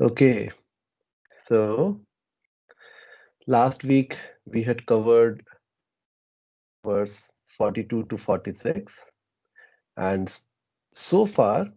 Okay, so last week we had covered verse 42 to 46, and so far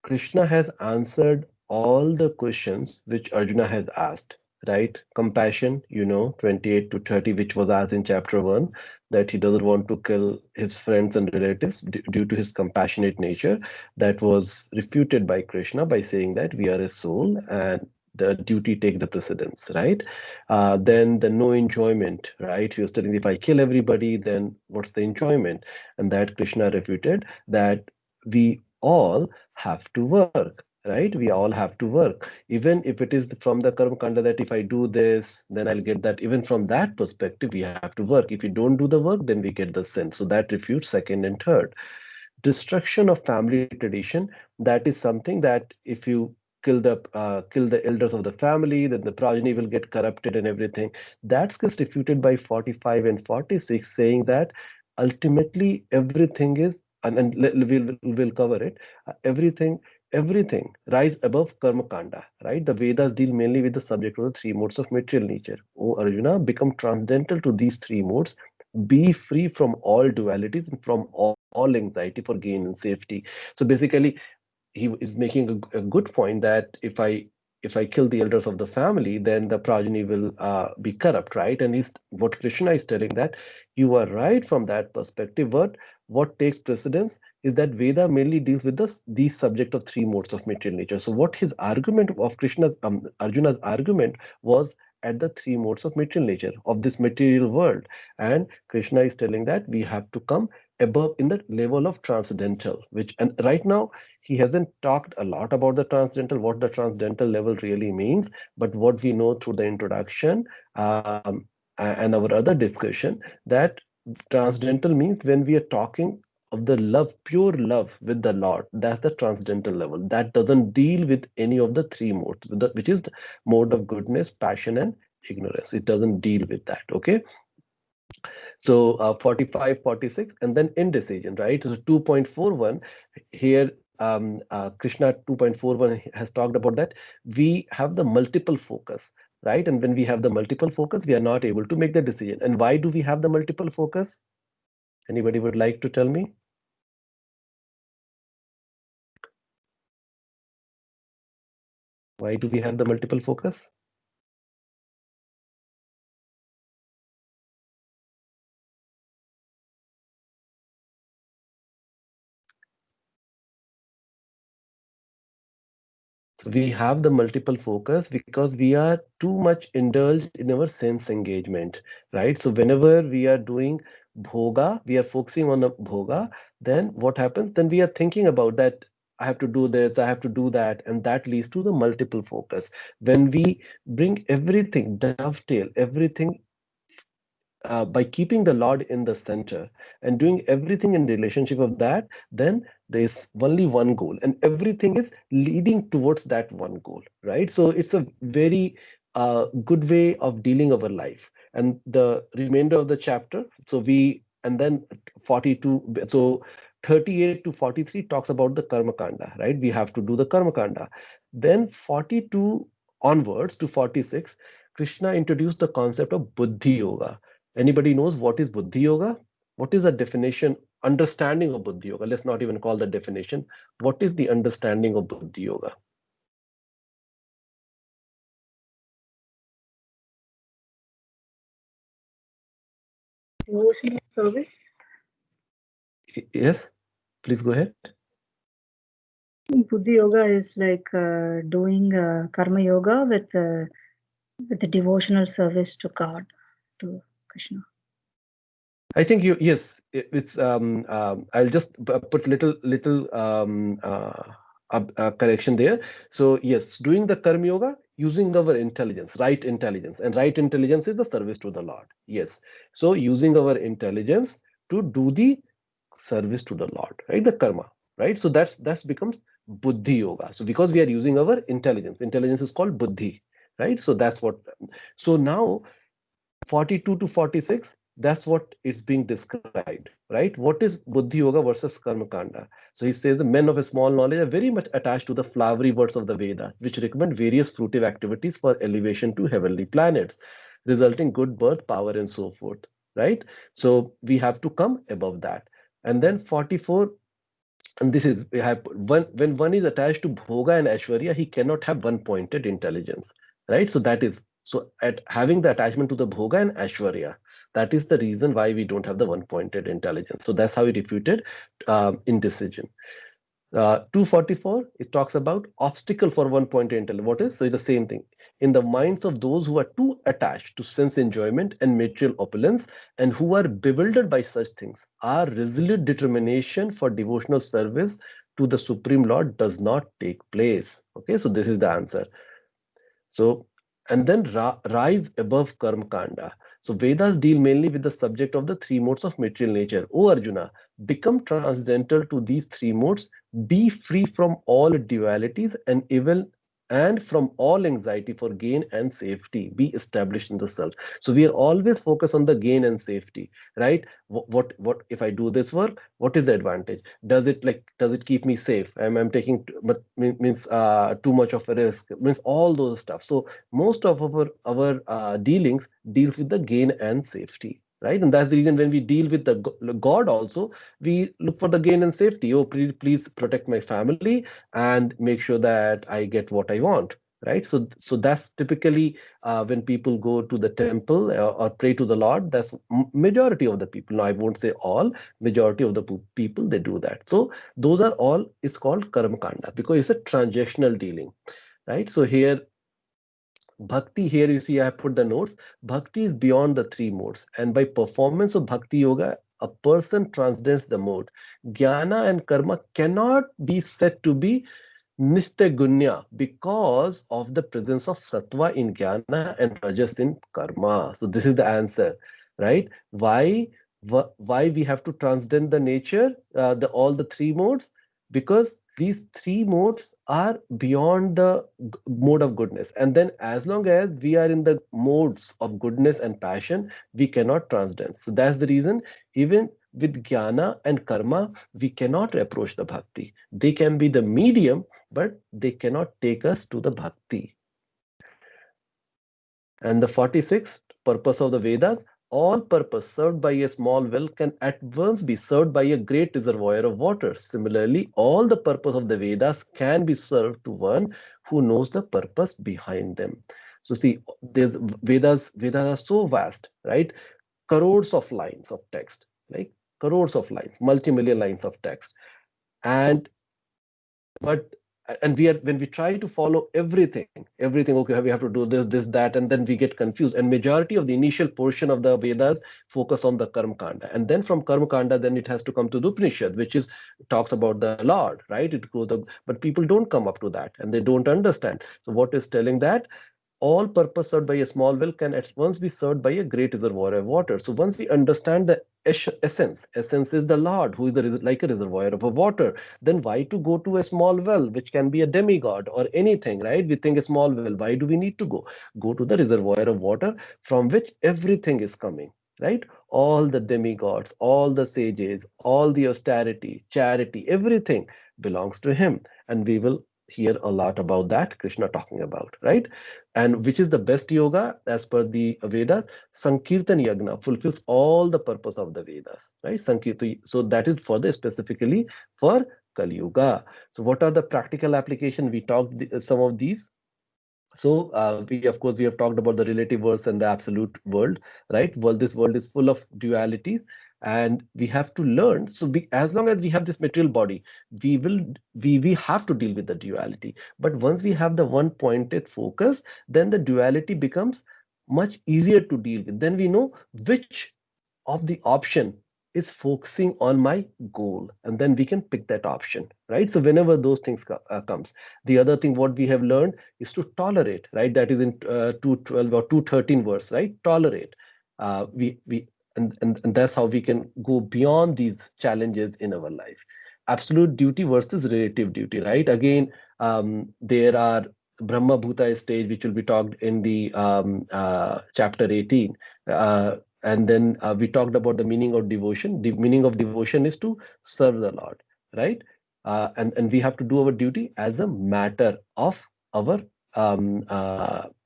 Krishna has answered all the questions which Arjuna has asked, right? Compassion, 28 to 30, which was asked in chapter 1, that he doesn't want to kill his friends and relatives due to his compassionate nature. That was refuted by Krishna by saying that we are a soul and the duty take the precedence, right? Then the no enjoyment, right? He was telling if I kill everybody, then what's the enjoyment? And that Krishna refuted that we all have to work, right? We all have to work, even if it is from the karma kanda that if I do this then I'll get that. Even from that perspective we have to work. If we don't do the work then we get the sin. So that refutes second and third. Destruction of family tradition, that is something that if you kill the elders of the family, then the progeny will get corrupted and everything. That's gets refuted by 45 and 46, saying that ultimately everything is, we'll cover it, everything rise above karma kanda, right? The Vedas deal mainly with the subject of the three modes of material nature. Oh Arjuna, become transcendental to these three modes, be free from all dualities and from all anxiety for gain and safety. So basically he is making a good point that if I kill the elders of the family, then the progeny will be corrupt, right? And he's what Krishna is telling that you are right from that perspective. But what takes precedence is that Veda mainly deals with these subject of three modes of material nature. So what his argument of Krishna's Arjuna's argument was at the three modes of material nature of this material world, and Krishna is telling that we have to come above in the level of transcendental, which, and right now he hasn't talked a lot about the transcendental, what the transcendental level really means. But what we know through the introduction, and our other discussion, that transcendental means when we are talking of the love, pure love with the Lord, that's the transcendental level. That doesn't deal with any of the three modes, which is the mode of goodness, passion, and ignorance. It doesn't deal with that. Okay. So 45, 46, and then indecision, right? So 2.41 here, Krishna 2.41 has talked about that. We have the multiple focus, right? And when we have the multiple focus, we are not able to make the decision. And why do we have the multiple focus? Anybody would like to tell me? Why do we have the multiple focus? So we have the multiple focus because we are too much indulged in our sense engagement, right? So whenever we are doing bhoga, we are focusing on a bhoga, then what happens? Then we are thinking about that. I have to do this, I have to do that, and that leads to the multiple focus. When we bring everything, dovetail everything by keeping the Lord in the center and doing everything in relationship of that, then there's only one goal, and everything is leading towards that one goal, right? So it's a very good way of dealing our life. And the remainder of the chapter, so we, and then 42, so 38 to 43 talks about the karma kanda, right? We have to do the karma kanda. Then 42 onwards to 46, Krishna introduced the concept of buddhi yoga. Anybody knows what is buddhi yoga? What is the definition, understanding of buddhi yoga? Let's not even call the definition. What is the understanding of buddhi yoga? Devotional service. Yes, please go ahead. Buddhi yoga is like doing karma yoga with the devotional service to God, to Krishna. I think you, yes, it's I'll just put little correction there. So yes, doing the karma yoga using our intelligence, right intelligence, and right intelligence is the service to the Lord. Yes, so using our intelligence to do the service to the Lord, right? The karma, right? So that's becomes buddhi yoga. So because we are using our intelligence is called buddhi, right? So that's what. So now 42 to 46. That's what it's being described, right? What is Buddhi Yoga versus Karma Kanda? So he says the men of a small knowledge are very much attached to the flowery words of the Veda, which recommend various fruitive activities for elevation to heavenly planets, resulting good birth, power, and so forth, right? So we have to come above that. And then 44, and this is we have when one is attached to bhoga and aishwarya, he cannot have one pointed intelligence, right? So that is, so at having the attachment to the bhoga and aishwarya, that is the reason why we don't have the one pointed intelligence. So that's how he refuted indecision. 244, it talks about obstacle for one pointed intelligence. What is? So it's the same thing. In the minds of those who are too attached to sense enjoyment and material opulence and who are bewildered by such things, our resolute determination for devotional service to the Supreme Lord does not take place. Okay, so this is the answer. So, and then rise above Karma Kanda. So Vedas deal mainly with the subject of the three modes of material nature. O Arjuna, become transcendental to these three modes, be free from all dualities and evil and from all anxiety for gain and safety, be established in the self. So we are always focused on the gain and safety, right? What if I do this work? What is the advantage? Does it keep me safe? I'm taking but means too much of a risk, means all those stuff. So most of our dealings deals with the gain and safety, right? And that's the reason when we deal with the god also, we look for the gain and safety. Oh, please protect my family and make sure that I get what I want, right? So that's typically when people go to the temple or pray to the Lord. That's majority of the people. Now I won't say all, majority of the people, they do that. So those are all is called karma kanda because it's a transactional dealing, right? So here bhakti, here you see I have put the notes. Bhakti is beyond the three modes, and by performance of bhakti yoga, a person transcends the mode. Jnana and karma cannot be said to be Nishtagunya because of the presence of sattva in jnana and rajas in karma. So this is the answer, right? Why we have to transcend the nature, the all the three modes? Because these three modes are beyond the mode of goodness, and then as long as we are in the modes of goodness and passion, we cannot transcend. So that's the reason even with jnana and karma, we cannot approach the bhakti. They can be the medium, but they cannot take us to the bhakti. And the 46th purpose of the Vedas, all purpose served by a small well can at once be served by a great reservoir of water. Similarly, all the purpose of the Vedas can be served to one who knows the purpose behind them. So see, there's Vedas are so vast, right? Crores of lines of text, like crores of lines, multi-million lines of text. And but and we are when we try to follow everything, okay, we have to do this that, and then we get confused, and majority of the initial portion of the Vedas focus on the karma kanda, and then from karma kanda then it has to come to the Upanishad, which is talks about the Lord, right? It goes up, but people don't come up to that and they don't understand. So what is telling that all purpose served by a small well can at once be served by a great reservoir of water. So once we understand the essence is the Lord, who is like a reservoir of water, then why to go to a small well, which can be a demigod or anything, right? We think a small well, why do we need to go? Go to the reservoir of water from which everything is coming, right? All the demigods, all the sages, all the austerity, charity, everything belongs to him. And we will hear a lot about that, Krishna talking about, right? And which is the best yoga as per the Vedas? Sankirtan Yagna fulfills all the purpose of the Vedas, right? Sankirtan. So that is for the specifically for Kali Yuga. So what are the practical application? We talked some of these. So we of course we have talked about the relative worlds and the absolute world, right? Well, this world is full of dualities, and we have to learn. So as long as we have this material body, we have to deal with the duality. But once we have the one pointed focus, then the duality becomes much easier to deal with. Then we know which of the option is focusing on my goal, and then we can pick that option, right? So whenever those things comes, the other thing what we have learned is to tolerate, right? That is in 212 or 213 verse, right? Tolerate. We and that's how we can go beyond these challenges in our life. Absolute duty versus relative duty, right? Again, there are Brahma Bhuta stage, which will be talked in the chapter 18. And then we talked about the meaning of devotion. The meaning of devotion is to serve the Lord, right? And we have to do our duty as a matter of our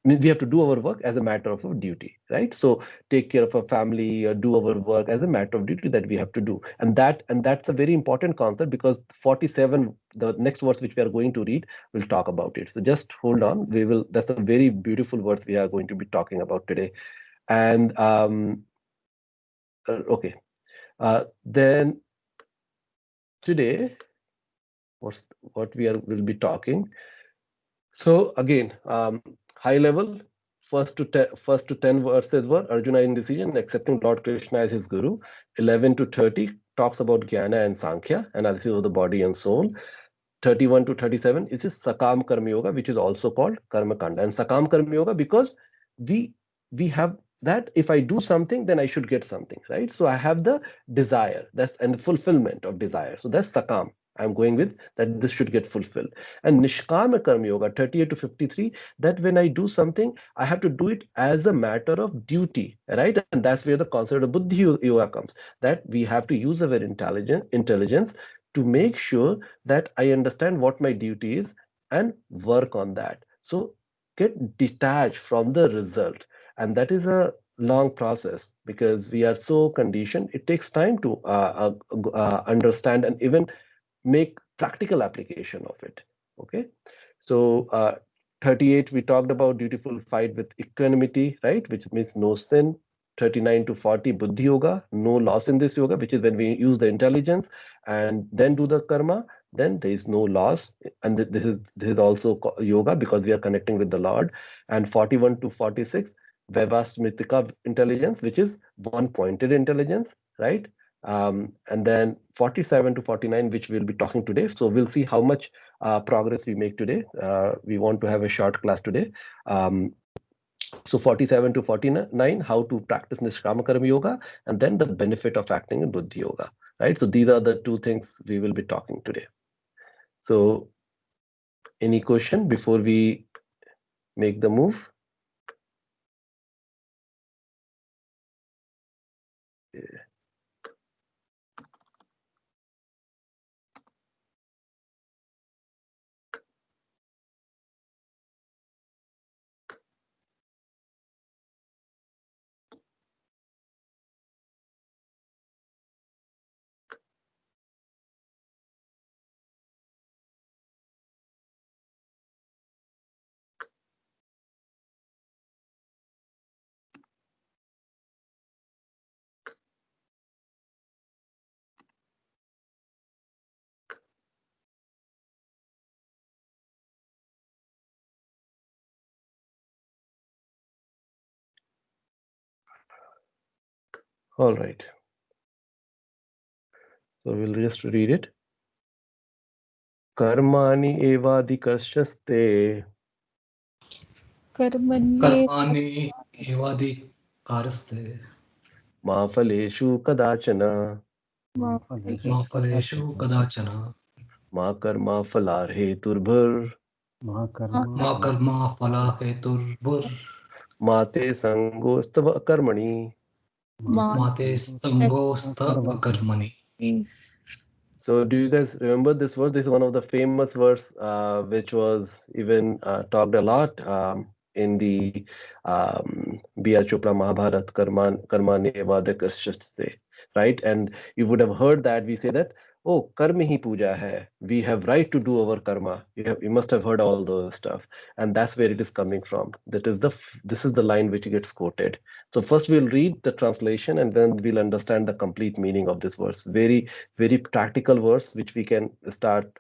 we have to do our work as a matter of our duty, right? So take care of our family, or do our work as a matter of duty that we have to do. And that's a very important concept, because 47, the next verse which we are going to read, will talk about it. So just hold on. That's a very beautiful verse we are going to be talking about today. And okay. Then today, what will be talking. So again, high level, first to 10 verses were Arjuna indecision, accepting Lord Krishna as his guru. 11 to 30 talks about Jnana and Sankhya, analysis of the body and soul. 31 to 37 is Sakam Karma Yoga, which is also called Karma Kanda. And Sakam Karma Yoga, because we have that if I do something, then I should get something, right? So I have the desire, that's and fulfillment of desire. So that's Sakam. I'm going with that this should get fulfilled. And Nishkama Karma Yoga, 38 to 53, that when I do something, I have to do it as a matter of duty, right? And that's where the concept of Buddhi Yoga comes, that we have to use our intelligence to make sure that I understand what my duty is and work on that. So get detached from the result. And that is a long process, because we are so conditioned. It takes time to understand and even make practical application of it. Okay. So 38, we talked about dutiful fight with equanimity, right? Which means no sin. 39 to 40, Buddhi Yoga, no loss in this yoga, which is when we use the intelligence and then do the karma, then there is no loss. And this is also yoga, because we are connecting with the Lord. And 41 to 46, Vaivasmitika intelligence, which is one-pointed intelligence, right? And then 47 to 49, which we'll be talking today. So we'll see how much progress we make today. We want to have a short class today. So 47 to 49, how to practice Nishkama Karma Yoga, and then the benefit of acting in Buddhi Yoga, right? So these are the two things we will be talking today. So any question before we make the move? All right. So we'll just read it. Karmani evadikashyaste कर्माणि एवाधिकारस्ते ma phaleshu kadachana मा फलेषु कदाचन ma karma phalarheturbhur मा Karma फलहेतुर्भुर् ma te sangostav karmani. मा ते सङ्गोऽस्थ अकर्मणि. So do you guys remember this verse? This is one of the famous verse, which was even talked a lot in the B.R. Chopra Mahabharat, Karmani Evadakashyaste, right? And you would have heard that we say that, oh, karma hi puja hai. We have right to do our karma. You must have heard all those stuff, and that's where it is coming from. This is the line which gets quoted. So first we'll read the translation, and then we'll understand the complete meaning of this verse. Very, very practical verse, which we can start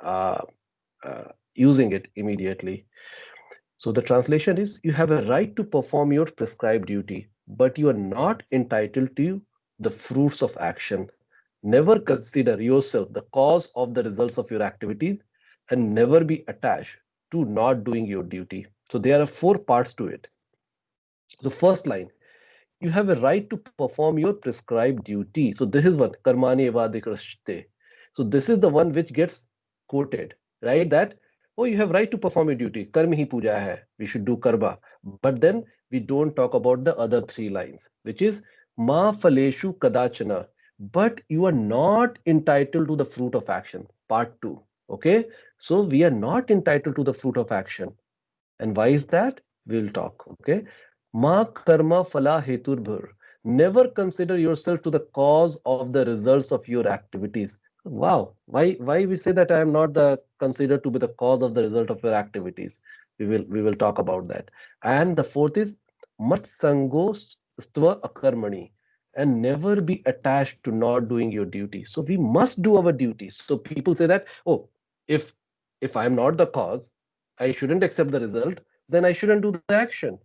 using it immediately. So the translation is, you have a right to perform your prescribed duty, but you are not entitled to the fruits of action. Never consider yourself the cause of the results of your activities, and never be attached to not doing your duty. So there are 4 parts to it. The first line, you have a right to perform your prescribed duty. So this is one, karmani evadikashte. So this is the one which gets quoted, right? That, oh, you have right to perform your duty. Karma hi puja hai. We should do karma. But then we don't talk about the other 3 lines, which is Ma Faleshu Kadachana. But you are not entitled to the fruit of action. Part 2. Okay. So we are not entitled to the fruit of action. And why is that? We'll talk. Okay. Ma karma phala heturbhur. Never consider yourself to the cause of the results of your activities. Wow. Why we say that I am not the considered to be the cause of the result of your activities? We will talk about that. And the fourth is mat sango stva akarmani. And never be attached to not doing your duty. So we must do our duty. So people say that, oh, if if I'm not the cause, I shouldn't accept the result, then I shouldn't do the action.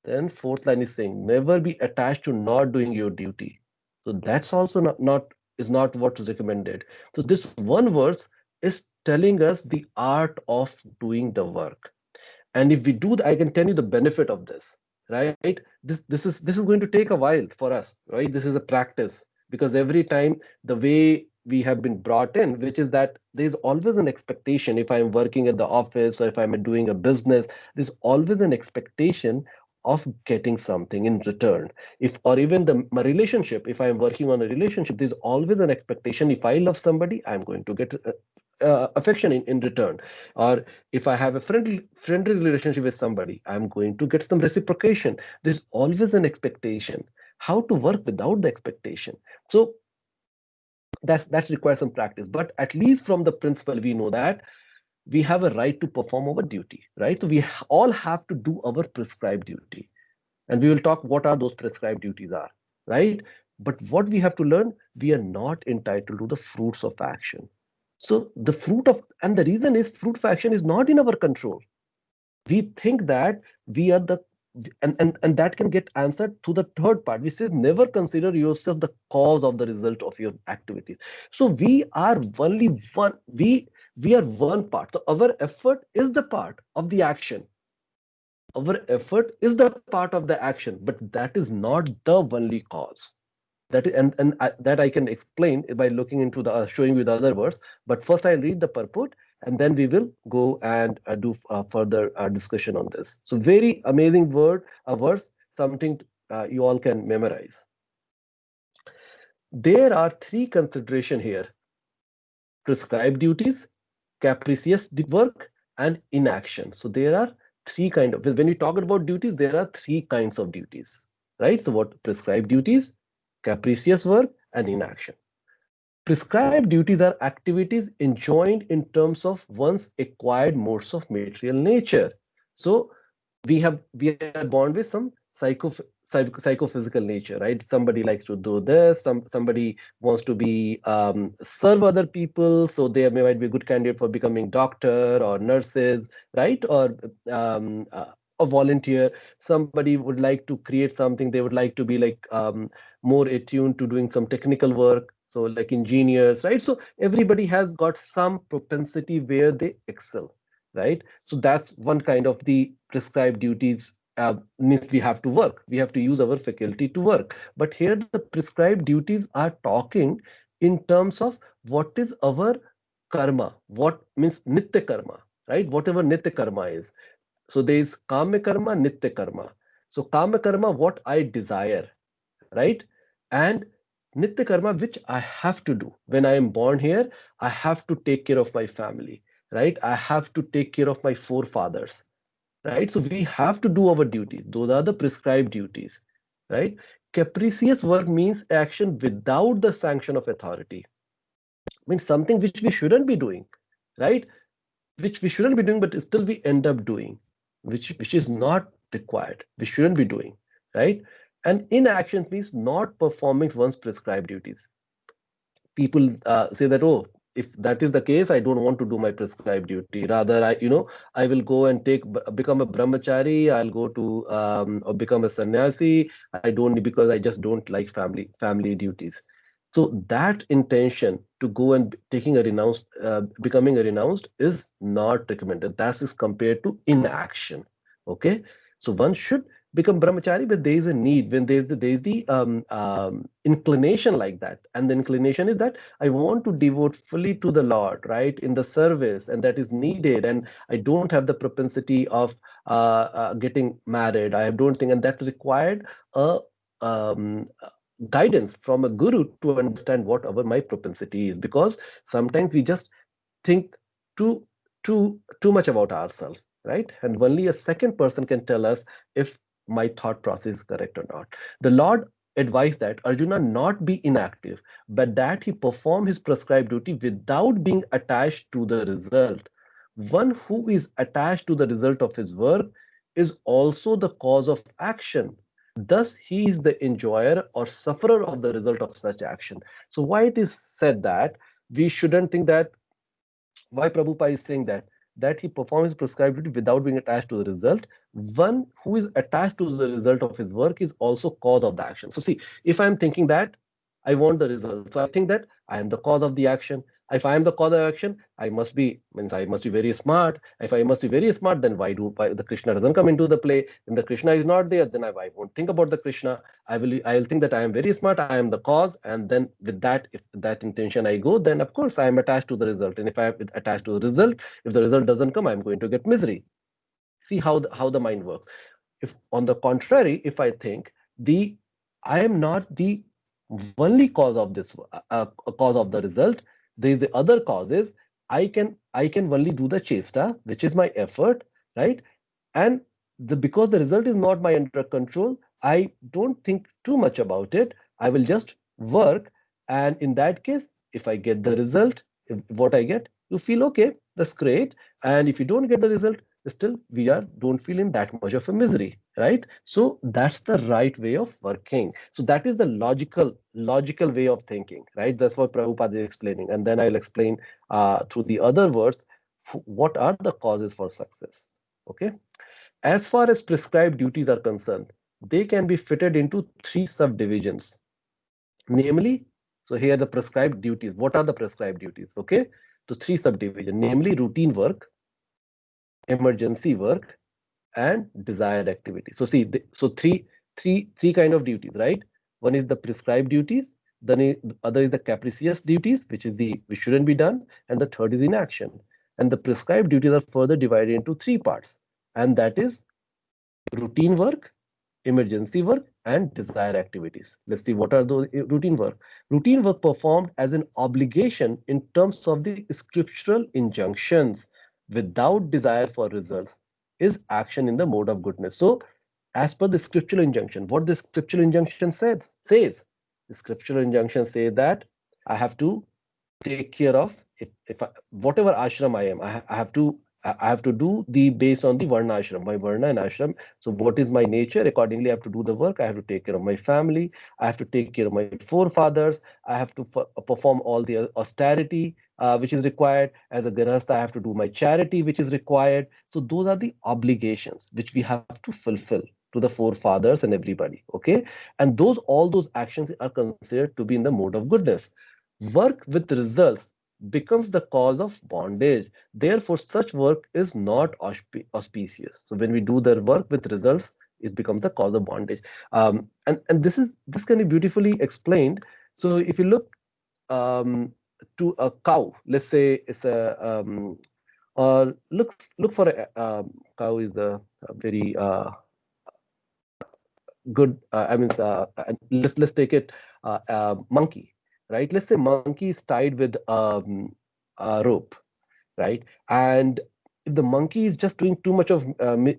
Then fourth line is saying never be attached to not doing your duty. So that's also not is not what is recommended. So this one verse is telling us the art of doing the work. And if we do that, I can tell you the benefit of this, right? This is going to take a while for us, right? This is a practice, because every time the way we have been brought in, which is that there's always an expectation. If I'm working at the office or if I'm doing a business, there's always an expectation of getting something in return. If or even my relationship, if I'm working on a relationship, there's always an expectation. If I love somebody, I'm going to get affection in return. Or if I have a friendly relationship with somebody, I'm going to get some reciprocation. There's always an expectation. How to work without the expectation? So that requires some practice. But at least from the principle, we know that we have a right to perform our duty, right? So we all have to do our prescribed duty. And we will talk what are those prescribed duties are, right? But what we have to learn, we are not entitled to the fruits of action. So the fruit of, and the reason is fruit of action is not in our control. We think that we are the, and that can get answered to the third part. We say never consider yourself the cause of the result of your activities. So we are only one, we are one part. So our effort is the part of the action. Our effort is the part of the action, but that is not the only cause. That is, that I can explain by looking into the showing you the other verse. But first I'll read the purport, and then we will go and do further discussion on this. So very amazing word, a verse, something you all can memorize. There are three consideration here: prescribed duties, capricious work, and inaction. So there are three kind of, when we talk about duties, there are three kinds of duties, right? So what prescribed duties, capricious work, and inaction. Prescribed duties are activities enjoined in terms of one's acquired modes of material nature. So we are born with some psychophysical nature, right? Somebody likes to do this, somebody wants to be serve other people, so they might be a good candidate for becoming doctor or nurses, right? Or a volunteer. Somebody would like to create something, they would like to be like more attuned to doing some technical work, so like engineers, right? So everybody has got some propensity where they excel, right? So that's one kind of the prescribed duties. Means we have to work, we have to use our faculty to work. But here the prescribed duties are talking in terms of what is our karma, what means nitya karma, right? Whatever nitya karma is. So there is kama karma, nitya karma. So kama karma, what I desire, right? And nitya karma, which I have to do. When I am born here, I have to take care of my family, right? I have to take care of my forefathers, right? So we have to do our duty. Those are the prescribed duties, right? Capricious work means action without the sanction of authority. Means something which we shouldn't be doing, right? Which we shouldn't be doing, but still we end up doing, which is not required. We shouldn't be doing, right? And inaction means not performing one's prescribed duties. People say that, oh, if that is the case, I don't want to do my prescribed duty. Rather, I will go and become a brahmachari. I'll go to or become a sannyasi. I don't, because I just don't like family duties. So that intention to go and taking a renounced, becoming a renounced is not recommended. That is compared to inaction. Okay, so one should become brahmachari, but there is a need when there is the inclination like that, and the inclination is that I want to devote fully to the Lord, right, in the service, and that is needed, and I don't have the propensity of getting married. I don't think, and that required a guidance from a guru to understand what my propensity is, because sometimes we just think too much about ourselves, right? And only a second person can tell us if my thought process is correct or not. The Lord advised that Arjuna not be inactive, but that he perform his prescribed duty without being attached to the result. One who is attached to the result of his work is also the cause of action. Thus, he is the enjoyer or sufferer of the result of such action. So, why it is said that we shouldn't think that, why Prabhupada is saying that he performs prescribed duty without being attached to the result. One who is attached to the result of his work is also cause of the action. So see, if I'm thinking that I want the result, so I think that I am the cause of the action. If I am the cause of action, I must be very smart. If I must be very smart, then why the Krishna doesn't come into the play? When the Krishna is not there, then I won't think about the Krishna. I will think that I am very smart, I am the cause, and then with that, if that intention I go, then of course I am attached to the result. And if I am attached to the result, if the result doesn't come, I'm going to get misery. See how the mind works. If on the contrary, if I think I am not the only cause of this cause of the result, there is the other causes. I can only do the chesta, which is my effort, right? And because the result is not my under control, I don't think too much about it. I will just work, and in that case, if I get the result, if what I get, you feel okay, that's great. And if you don't get the result, still we don't feel in that much of a misery, right? So that's the right way of working. So that is the logical way of thinking, right? That's what Prabhupada is explaining, and then I'll explain through the other words what are the causes for success. Okay. As far as prescribed duties are concerned, they can be fitted into three subdivisions. Namely, so here are the prescribed duties. What are the prescribed duties? Okay, so three subdivisions, namely routine work, emergency work, and desired activity. So see, so three kind of duties, right? One is the prescribed duties, then the other is the capricious duties, which shouldn't be done, and the third is inaction. And the prescribed duties are further divided into three parts, and that is routine work, emergency work, and desired activities. Let's see what are those routine work. Routine work performed as an obligation in terms of the scriptural injunctions without desire for results is action in the mode of goodness. So, as per the scriptural injunction, what the scriptural injunction says, the scriptural injunction says that I have to take care of, whatever ashram I am, I have to do the based on the varna ashram, my varna and ashram. So what is my nature? Accordingly, I have to do the work. I have to take care of my family. I have to take care of my forefathers. I have to perform all the austerity which is required. As a grihastha, I have to do my charity which is required. So those are the obligations which we have to fulfill to the forefathers and everybody. Okay, and all those actions are considered to be in the mode of goodness. Work with results becomes the cause of bondage. Therefore, such work is not auspicious. So when we do the work with results, it becomes the cause of bondage. And this can be beautifully explained. So if you look to a cow, let's say it's or look for a cow is a very good. Let's take it monkey, right? Let's say monkey is tied with a rope, right? And if the monkey is just doing too much of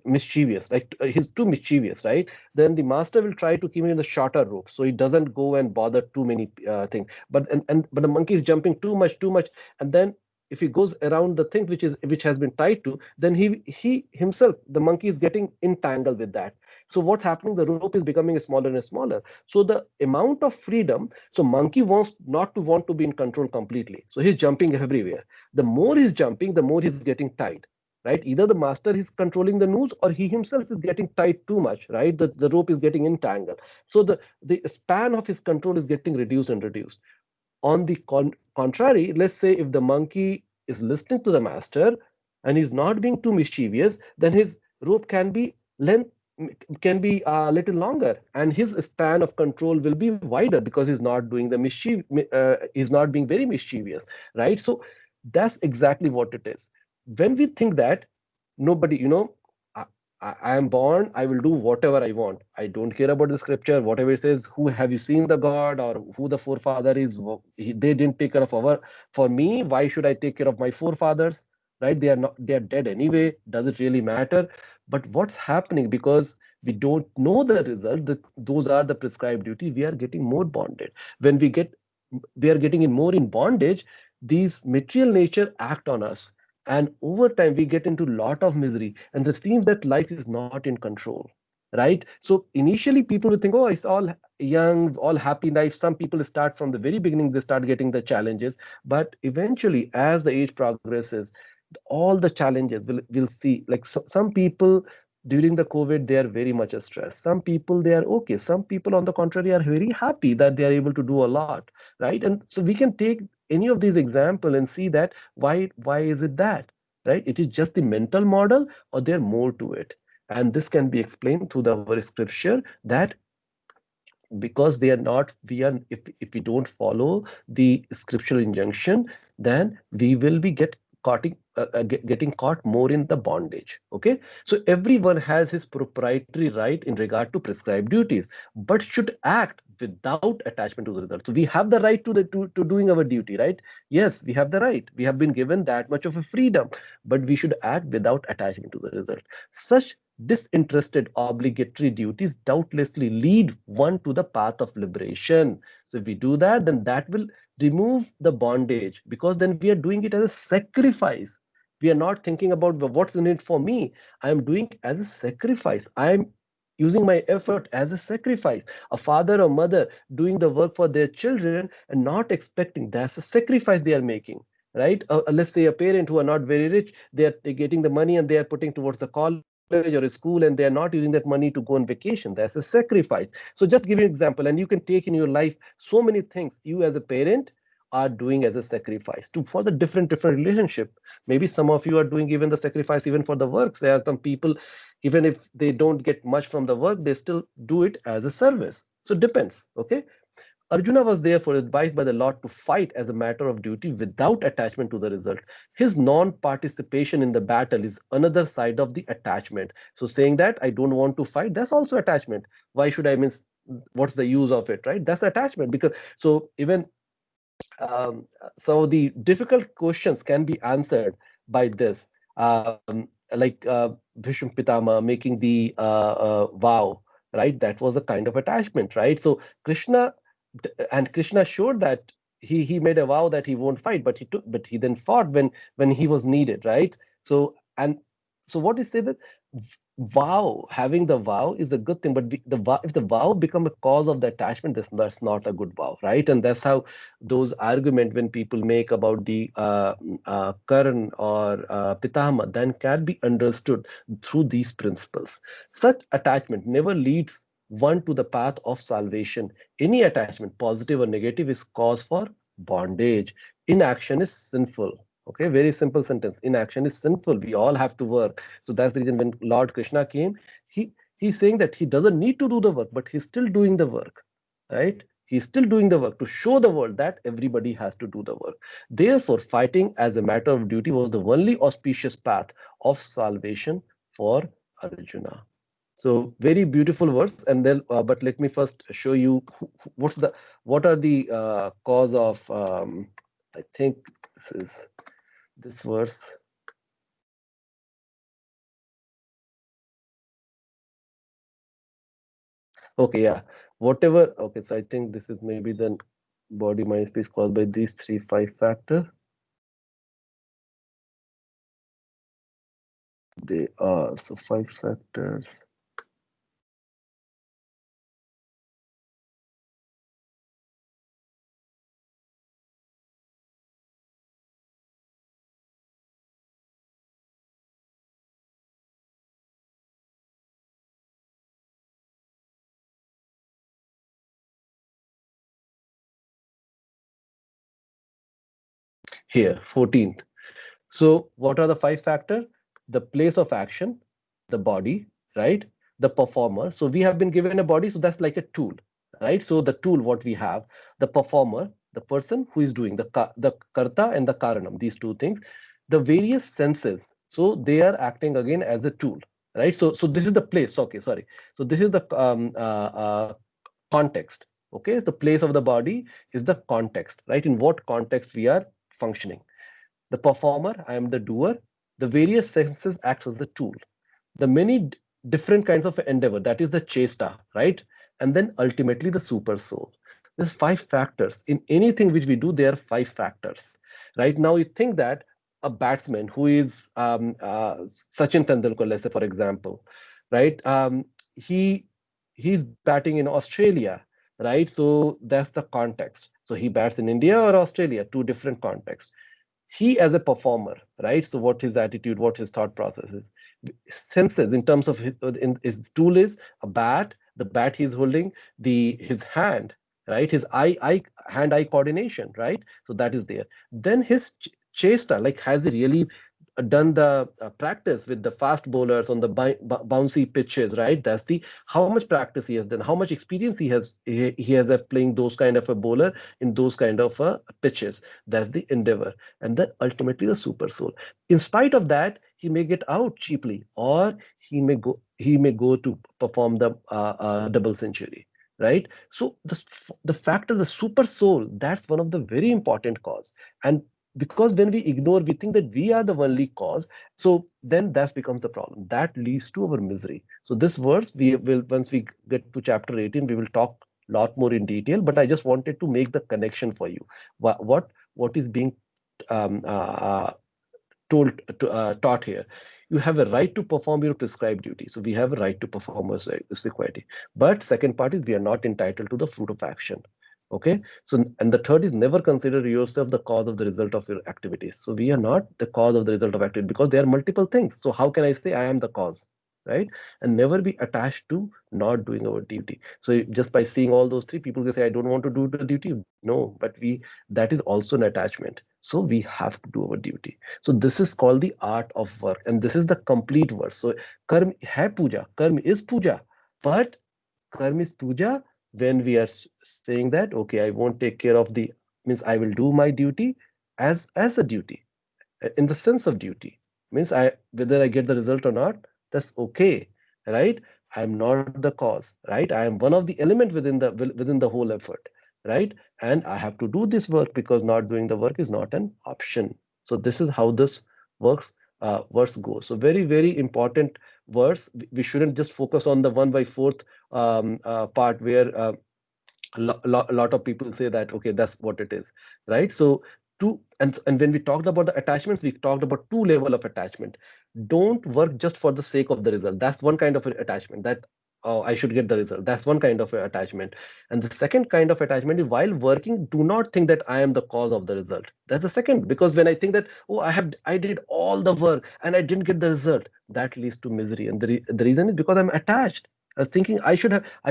mischievous, like he's too mischievous, right? Then the master will try to keep him in the shorter rope, so he doesn't go and bother too many things. But the monkey is jumping too much, and then if he goes around the thing which has been tied to, then he himself, the monkey, is getting entangled with that. So what's happening? The rope is becoming smaller and smaller. So the amount of freedom. So monkey wants not to want to be in control completely. So he's jumping everywhere. The more he's jumping, the more he's getting tied, right? Either the master is controlling the noose, or he himself is getting tied too much, right? The rope is getting entangled. So the span of his control is getting reduced and reduced. On the contrary, let's say if the monkey is listening to the master and he's not being too mischievous, then his rope can be a little longer, and his span of control will be wider because he's not doing the mischief. He's not being very mischievous, right? So that's exactly what it is. When we think that nobody, I am born, I will do whatever I want. I don't care about the scripture, whatever it says. Who have you seen the God or who the forefather is? They didn't take care of for me. Why should I take care of my forefathers? Right? They are not, they are dead anyway. Does it really matter? But what's happening because we don't know the result, those are the prescribed duties, we are getting more bonded. When we are getting in more in bondage, these material nature act on us, and over time we get into a lot of misery, and it seems that life is not in control, right? So initially people will think, oh, it's all young, all happy life. Some people start from the very beginning, they start getting the challenges, but eventually as the age progresses, all the challenges will see, like some people during the COVID, they are very much stressed. Some people, they are okay. Some people, on the contrary, are very happy that they are able to do a lot, right? And so we can take any of these example and see that why is it that, right? It is just the mental model, or there more to it. And this can be explained through our scripture that because they are not, we are, if we don't follow the scriptural injunction, then we will be getting caught more in the bondage. Okay, so everyone has his proprietary right in regard to prescribed duties, but should act without attachment to the result. So we have the right to doing our duty, right? Yes, we have the right, we have been given that much of a freedom, but we should act without attachment to the result. Such disinterested obligatory duties doubtlessly lead one to the path of liberation. So if we do that, then that will remove the bondage, because then we are doing it as a sacrifice. We are not thinking about what's in it for me. I am doing it as a sacrifice. I am using my effort as a sacrifice. A father or mother doing the work for their children and not expecting, that's a sacrifice they are making, right? Let's say a parent who are not very rich, they are getting the money and they are putting towards the college or a school, and they are not using that money to go on vacation. That's a sacrifice. So just give you an example, and you can take in your life so many things you as a parent are doing as a sacrifice to for the different relationship. Maybe some of you are doing even the sacrifice even for the works. There are some people, even if they don't get much from the work, they still do it as a service. So it depends. Okay, Arjuna was therefore advised by the Lord to fight as a matter of duty without attachment to the result. His non-participation in the battle is another side of the attachment. So saying that I don't want to fight, that's also attachment. Why should I miss? What's the use of it, right? That's attachment. Because so even some of the difficult questions can be answered by this, like Bhishma Pitama making the vow, right? That was a kind of attachment, right? So Krishna, and Krishna showed that he made a vow that he won't fight, but he then fought when he was needed, right? So and so what is say that vow, having the vow is a good thing, but if the vow become a cause of the attachment, that's not a good vow, right? And that's how those argument when people make about the Karan or Pitama then can be understood through these principles. Such attachment never leads one to the path of salvation. Any attachment, positive or negative, is cause for bondage. Inaction is sinful. Okay, very simple sentence. Inaction is sinful. We all have to work. So that's the reason when Lord Krishna came, he's saying that he doesn't need to do the work, but he's still doing the work, right? He's still doing the work to show the world that everybody has to do the work. Therefore, fighting as a matter of duty was the only auspicious path of salvation for Arjuna. So very beautiful verse. And then, but let me first show you what are the cause of. I think this verse. Okay, yeah. Whatever. Okay, so I think this is maybe the body, mind, space caused by these 5 factors. They are so 5 factors. Here, 14th. So what are the 5 factors? The place of action, the body, right? The performer. So we have been given a body, so that's like a tool, right? So the tool, what we have, the performer, the person who is doing the karta and the karanam, these two things, the various senses. So they are acting again as a tool, right? So this is the place. Okay, sorry. So this is the context. Okay, the place of the body is the context, right? In what context we are functioning. The performer, I am the doer. The various senses acts as the tool. The many different kinds of endeavor, that is the chesta, right? And then ultimately the super soul. There's 5 factors in anything which we do. There are 5 factors, right? Now you think that a batsman who is Sachin Tendulkar, let's say for example, right? He he's batting in Australia, right? So that's the context. So he bats in India or Australia, 2 different contexts. He as a performer, right? So what his attitude, what his thought process is, senses in terms of his tool is a bat, the bat he's holding, the his hand, right? His eye hand eye coordination, right? So that is there. Then his chesta, like has he really done the practice with the fast bowlers on the bouncy pitches, right? That's the how much practice he has done, how much experience he has at playing those kind of a bowler in those kind of pitches. That's the endeavor, and then ultimately the super soul. In spite of that, he may get out cheaply, or he may go to perform the double century, right? So the factor, the super soul, that's one of the very important cause. And because when we ignore, we think that we are the only cause, so then that becomes the problem that leads to our misery. So this verse, we will, once we get to chapter 18, we will talk a lot more in detail, but I just wanted to make the connection for you. What is being um, uh, taught here? You have a right to perform your prescribed duty, so we have a right to perform this equity. But second part is we are not entitled to the fruit of action. Okay, so and the third is never consider yourself the cause of the result of your activities. So we are not the cause of the result of activity, because there are multiple things. So how can I say I am the cause, right? And never be attached to not doing our duty. So just by seeing all those 3, people can say I don't want to do the duty. No, but that is also an attachment. So we have to do our duty. So this is called the art of work, and this is the complete verse. So karm hai puja, karm is puja, but karm is puja when we are saying that okay, I won't take care of the, means I will do my duty as a duty, in the sense of duty, means I, whether I get the result or not, that's okay, right? I'm not the cause, right? I am one of the element within the whole effort, right? And I have to do this work, because not doing the work is not an option. So this is how this works verse goes. So very, very important verse. We shouldn't just focus on the 1/4 part where a lot of people say that okay, that's what it is, right? So and when we talked about the attachments, we talked about 2 level of attachment. Don't work just for the sake of the result. That's one kind of an attachment, that oh, I should get the result. That's one kind of attachment. And the second kind of attachment is while working, do not think that I am the cause of the result. That's the second, because when I think that oh, I did all the work and I didn't get the result, that leads to misery. And the reason is because I'm attached. I was thinking I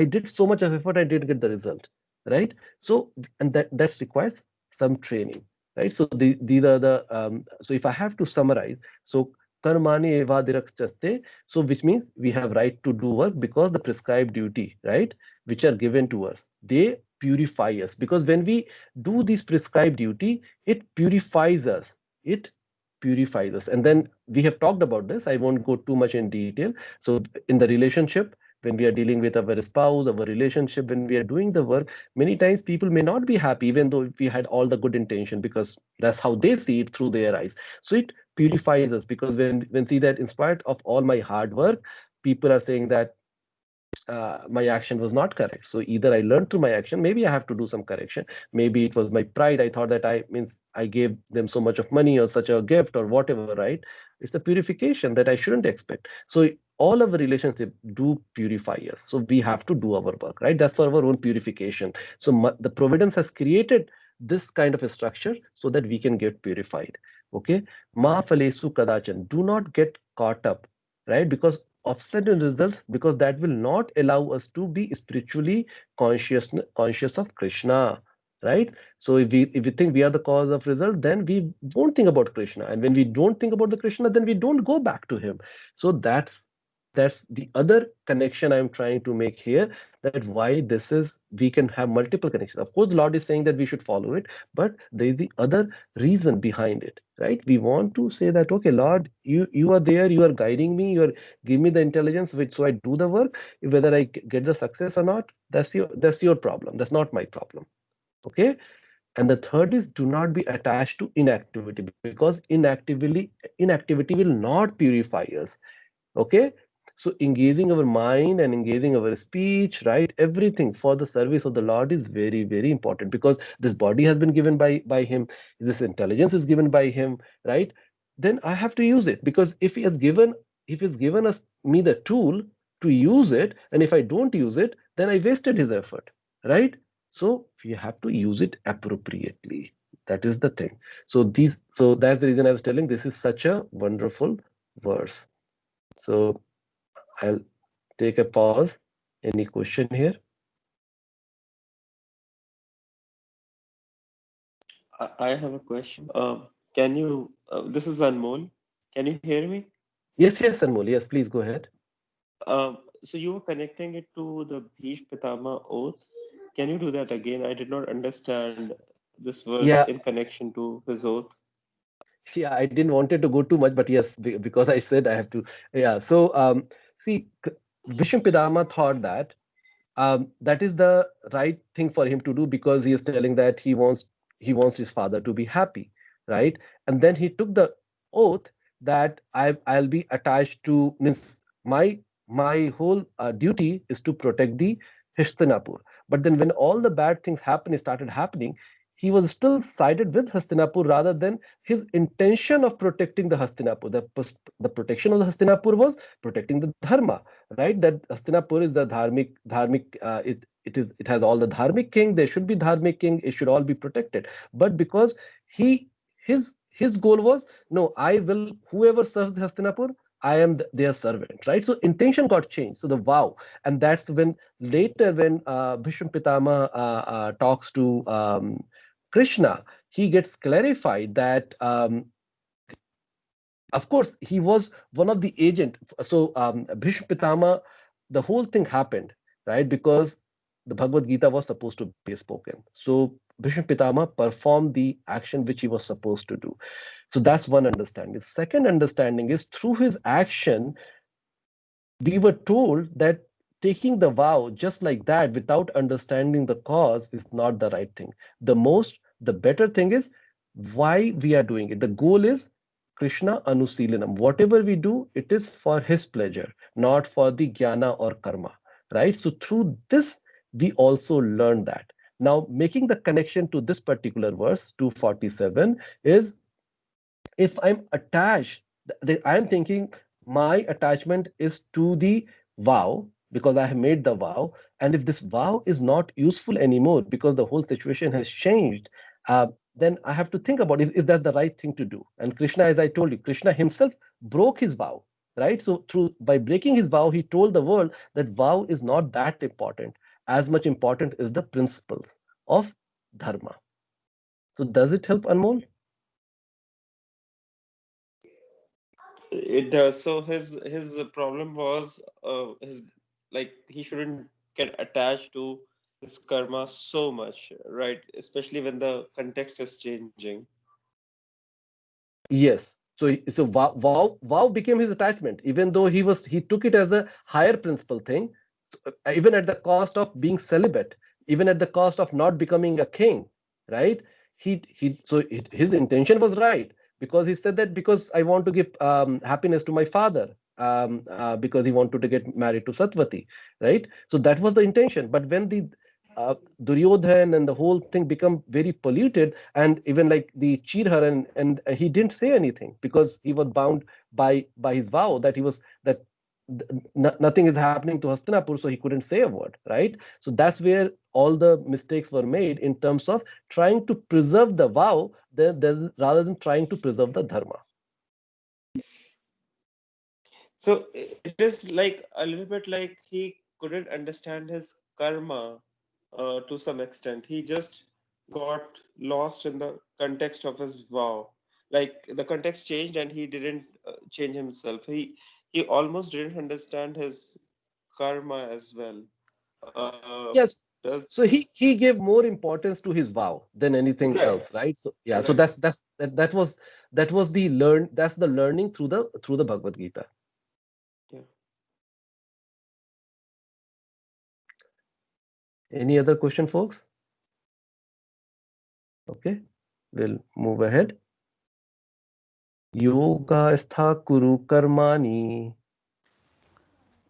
did so much of effort, I didn't get the result, right? So, and that requires some training, right? So these are the, so if I have to summarize, so karmani eva chaste, so which means we have right to do work because the prescribed duty, right, which are given to us, they purify us, because when we do this prescribed duty, it purifies us. It purifies us. And then we have talked about this. I won't go too much in detail. So in the relationship, when we are dealing with our spouse, our relationship, when we are doing the work, many times people may not be happy, even though we had all the good intention, because that's how they see it through their eyes. So it purifies us, because when see that in spite of all my hard work, people are saying that my action was not correct. So either I learned through my action, maybe I have to do some correction. Maybe it was my pride. I thought that I gave them so much of money or such a gift or whatever, right? It's a purification that I shouldn't expect. So all of the relationship do purify us. So we have to do our work, right? That's for our own purification. So the providence has created this kind of a structure so that we can get purified. Okay. Ma phalesu kadachan. Do not get caught up, right? Because offset in results, because that will not allow us to be spiritually conscious of Krishna, right? So if we think we are the cause of result, then we won't think about Krishna, and when we don't think about the Krishna, then we don't go back to him. So that's That's the other connection I'm trying to make here, that why this is, we can have multiple connections. Of course, the Lord is saying that we should follow it, but there is the other reason behind it, right? We want to say that, okay, Lord, you are there, you are guiding me, you are giving me the intelligence which so I do the work. Whether I get the success or not, that's your problem. That's not my problem. Okay. And the third is, do not be attached to inactivity, because inactivity will not purify us. Okay. So engaging our mind and engaging our speech, right, everything for the service of the Lord is very, very important, because this body has been given by him, this intelligence is given by him, right? Then I have to use it, because if he's given us me the tool to use it, and if I don't use it, then I wasted his effort, right? So we have to use it appropriately. That is the thing. So that's the reason I was telling, this is such a wonderful verse. So I'll take a pause. Any question here? I have a question. Can you, this is Anmol. Can you hear me? Yes, Anmol. Yes, please go ahead. So you were connecting it to the Bhish Pitama oath. Can you do that again? I did not understand this verse Yeah, in connection to his oath. yeah. I didn't want it to go too much, but yes, because I said I have to. Yeah. So see, Vishnu Pidama thought that that is the right thing for him to do, because he is telling that he wants his father to be happy, right? And then he took the oath that I'll be attached to, means my whole duty is to protect the Hastinapur. But then when all the bad things started happening, he was still sided with Hastinapur rather than his intention of protecting the Hastinapur. The protection of the Hastinapur was protecting the dharma, right? That Hastinapur is the dharmic. It has all the dharmic king. There should be dharmic king. It should all be protected. But because his goal was, no, I will, whoever serves the Hastinapur, I am their servant, right? So intention got changed. So the vow, and that's when later when Bhishma Pitama talks to Krishna, he gets clarified that of course he was one of the agent. So Bhishma Pitama, the whole thing happened, right, because the Bhagavad Gita was supposed to be spoken. So Bhishma Pitama performed the action which he was supposed to do. So that's one understanding. The second understanding is, through his action, we were told that taking the vow just like that without understanding the cause is not the right thing. The better thing is why we are doing it. The goal is Krishna Anusilanam. Whatever we do, it is for his pleasure, not for the jnana or karma, right? So through this, we also learn that. Now, making the connection to this particular verse, 247, is, if I'm attached, I'm thinking my attachment is to the vow because I have made the vow. And if this vow is not useful anymore because the whole situation has changed, then I have to think about, is that the right thing to do? And Krishna, as I told you, Krishna himself broke his vow, right? So through by breaking his vow, he told the world that vow is not that important. As much important is the principles of dharma. So does it help, Anmol? It does. So his problem was his, like, he shouldn't get attached to his karma so much, right? Especially when the context is changing. Yes. So vow became his attachment, even though he took it as a higher principle thing, even at the cost of being celibate, even at the cost of not becoming a king, right? His intention was right, because he said that because I want to give happiness to my father, because he wanted to get married to Satvati, right? So that was the intention. But when the Duryodhan and the whole thing become very polluted, and even like the Chirhar, and he didn't say anything because he was bound by his vow that he was that nothing is happening to Hastinapur, so he couldn't say a word, right? So that's where all the mistakes were made in terms of trying to preserve the vow, rather than trying to preserve the dharma. So it is like a little bit like he couldn't understand his karma to some extent. He just got lost in the context of his vow. Like the context changed and he didn't change himself. he almost didn't understand his karma as well. Yes. Does So he gave more importance to his vow than anything right, else, right? So yeah, so right. that was the learning through the Bhagavad Gita. Yeah. Any other question, folks? Okay, we'll move ahead. Yoga stha kuru karmani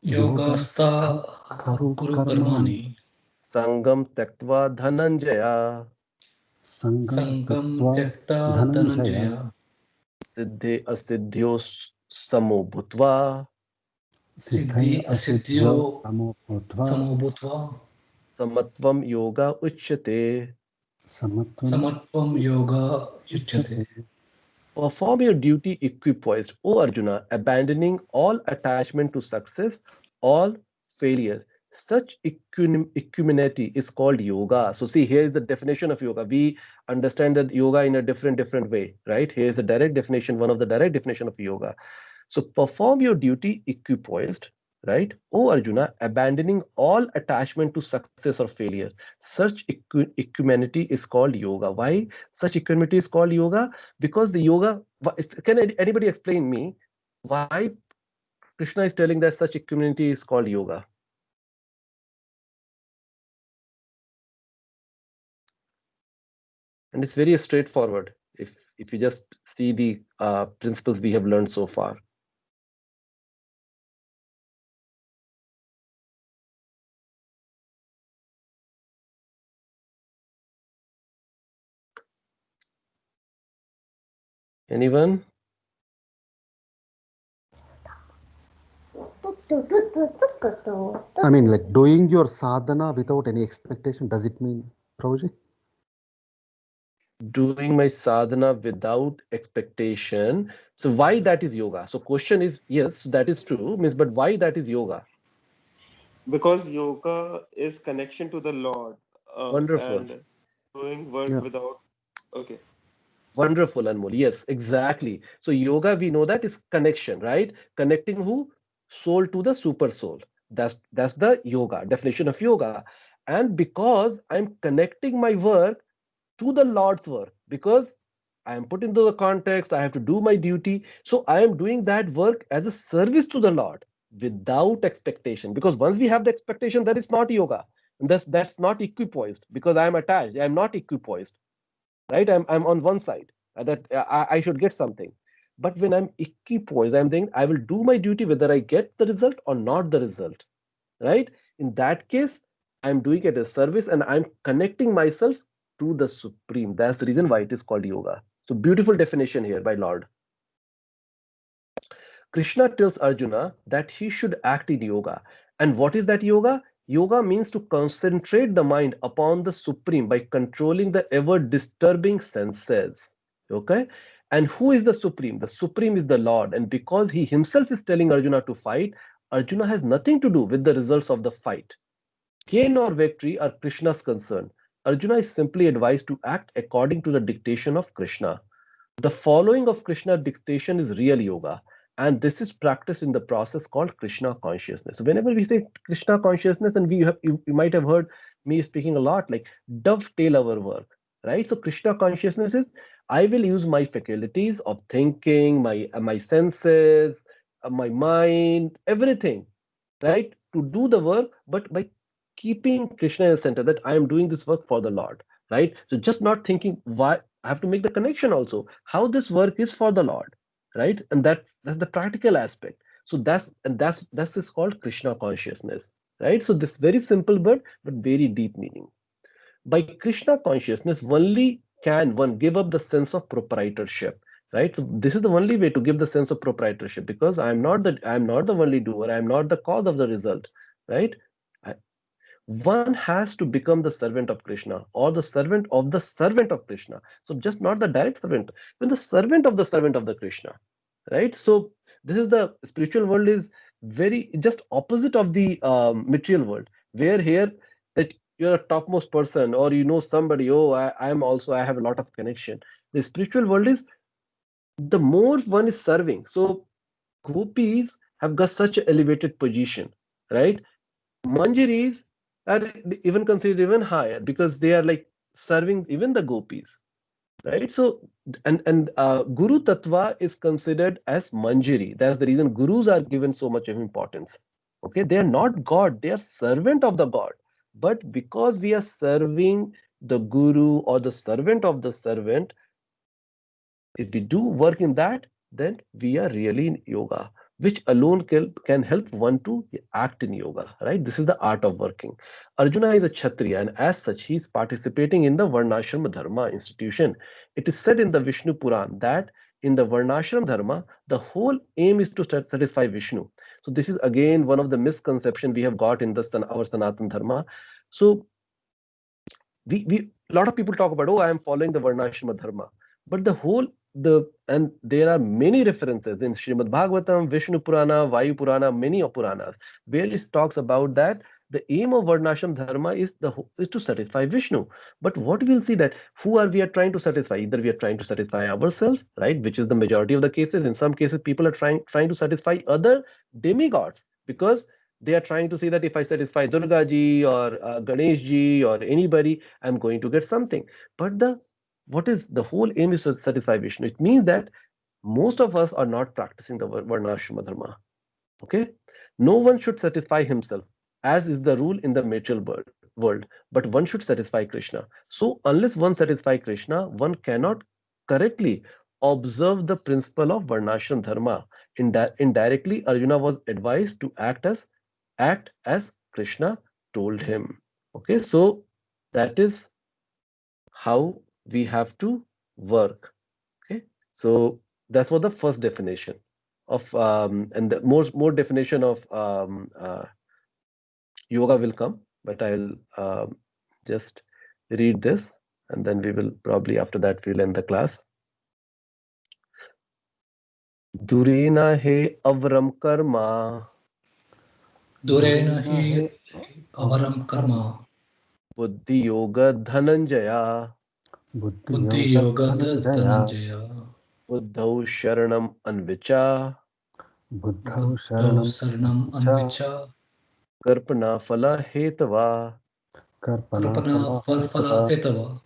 Yogastha Kuru Karmani sangam tyaktva dhananjaya Sangam Tyakta Dhananjaya siddhe asiddhyo samo bhutva Siddhi Asiddhyo Samo Bhutva samatvam yoga uchyate. Samatvam Yoga Yuchyate. Perform your duty equipoised, O Arjuna, abandoning all attachment to success, all failure. Such equanimity is called yoga. So see, here is the definition of yoga. We understand that yoga in a different way, right? Here is the direct definition, one of the direct definition of yoga. So perform your duty equipoised, right? O Arjuna, abandoning all attachment to success or failure. Such equanimity is called yoga. Why such equanimity is called yoga? Because the yoga, can anybody explain me why Krishna is telling that such equanimity is called yoga? And it's very straightforward if you just see the principles we have learned so far. Anyone? I mean, like doing your sadhana without any expectation, does it mean, Prabhuji? Doing my sadhana without expectation. So why that is yoga? So question is, yes, that is true, means, but why that is yoga? Because yoga is connection to the Lord, Wonderful. and doing work Yeah. without. Okay. Wonderful, Anmol. Yes, exactly. So yoga, we know that is connection, right? Connecting who? Soul to the super soul. That's the yoga, definition of yoga. And because I'm connecting my work to the Lord's work, because I am put into the context, I have to do my duty. So I am doing that work as a service to the Lord without expectation. Because once we have the expectation, that is not yoga. And that's not equipoised because I am attached. I am not equipoised, right? I'm on one side that I should get something. But when I'm equipoised, I'm thinking I will do my duty whether I get the result or not the result, right? In that case, I'm doing it as service and I'm connecting myself to the Supreme. That's the reason why it is called yoga. So beautiful definition here by Lord. Krishna tells Arjuna that he should act in yoga. And what is that yoga? Yoga means to concentrate the mind upon the Supreme by controlling the ever disturbing senses. Okay? And who is the Supreme? The Supreme is the Lord. And because he himself is telling Arjuna to fight, Arjuna has nothing to do with the results of the fight. Gain or victory are Krishna's concern. Arjuna is simply advised to act according to the dictation of Krishna. The following of Krishna dictation is real yoga, and this is practiced in the process called Krishna consciousness. So whenever we say Krishna consciousness, and you might have heard me speaking a lot, like dovetail our work, right? So Krishna consciousness is I will use my faculties of thinking, my senses, my mind, everything, right, to do the work, but by keeping Krishna in the center, that I am doing this work for the Lord, right? So just not thinking why I have to make the connection also, how this work is for the Lord, right? And that's the practical aspect. So that's is called Krishna consciousness, right? So this very simple but very deep meaning. By Krishna consciousness, only can one give up the sense of proprietorship, right? So this is the only way to give the sense of proprietorship, because I'm not the only doer, I'm not the cause of the result, right? I- One has to become the servant of Krishna or the servant of Krishna. So just not the direct servant, but the servant of the Krishna, right? So this is the spiritual world is very just opposite of the material world, where here that you're a topmost person or you know somebody, oh I have a lot of connection. The spiritual world is the more one is serving. So gopis have got such an elevated position, right? Manjaris are even considered even higher because they are like serving even the gopis, right? So and Guru Tattva is considered as Manjari. That's the reason gurus are given so much of importance. Okay, they are not God; they are servant of the God. But because we are serving the guru or the servant of the servant, if we do work in that, then we are really in yoga, which alone can help one to act in yoga, right? This is the art of working. Arjuna is a Kshatriya, and as such, he is participating in the Varnashram Dharma institution. It is said in the Vishnu Puran that in the Varnashram Dharma, the whole aim is to satisfy Vishnu. So this is again one of the misconceptions we have got in our Sanatan Dharma. So we a lot of people talk about, oh, I am following the Varnashrama Dharma, but and there are many references in Srimad Bhagavatam, Vishnu Purana, Vayu Purana, many of Puranas, where it talks about that the aim of Varnashram Dharma is to satisfy Vishnu. But what we'll see that who are we are trying to satisfy? Either we are trying to satisfy ourselves, right, which is the majority of the cases. In some cases, people are trying to satisfy other demigods because they are trying to say that if I satisfy Durga ji or Ganesh ji or anybody, I'm going to get something. But what is the whole aim is to satisfy Vishnu. It means that most of us are not practicing the Varnashrama Dharma. Okay, no one should satisfy himself, as is the rule in the material world. But one should satisfy Krishna. So unless one satisfies Krishna, one cannot correctly observe the principle of Varnashram Dharma. Indirectly, Arjuna was advised to act as Krishna told him. Okay, so that is how we have to work. Okay, so that's what the first definition of and the more definition of yoga will come, but I'll just read this and then we will probably after that we'll end the class. Durena he avram karma. Durena hi avaram karma. Buddhi yoga dhananjaya. Buddhi yoga dhananjaya. Buddhau sharanam anvicha. Buddhau sharanam anvicha. Karpana phala hetava. Karpana phala hetava.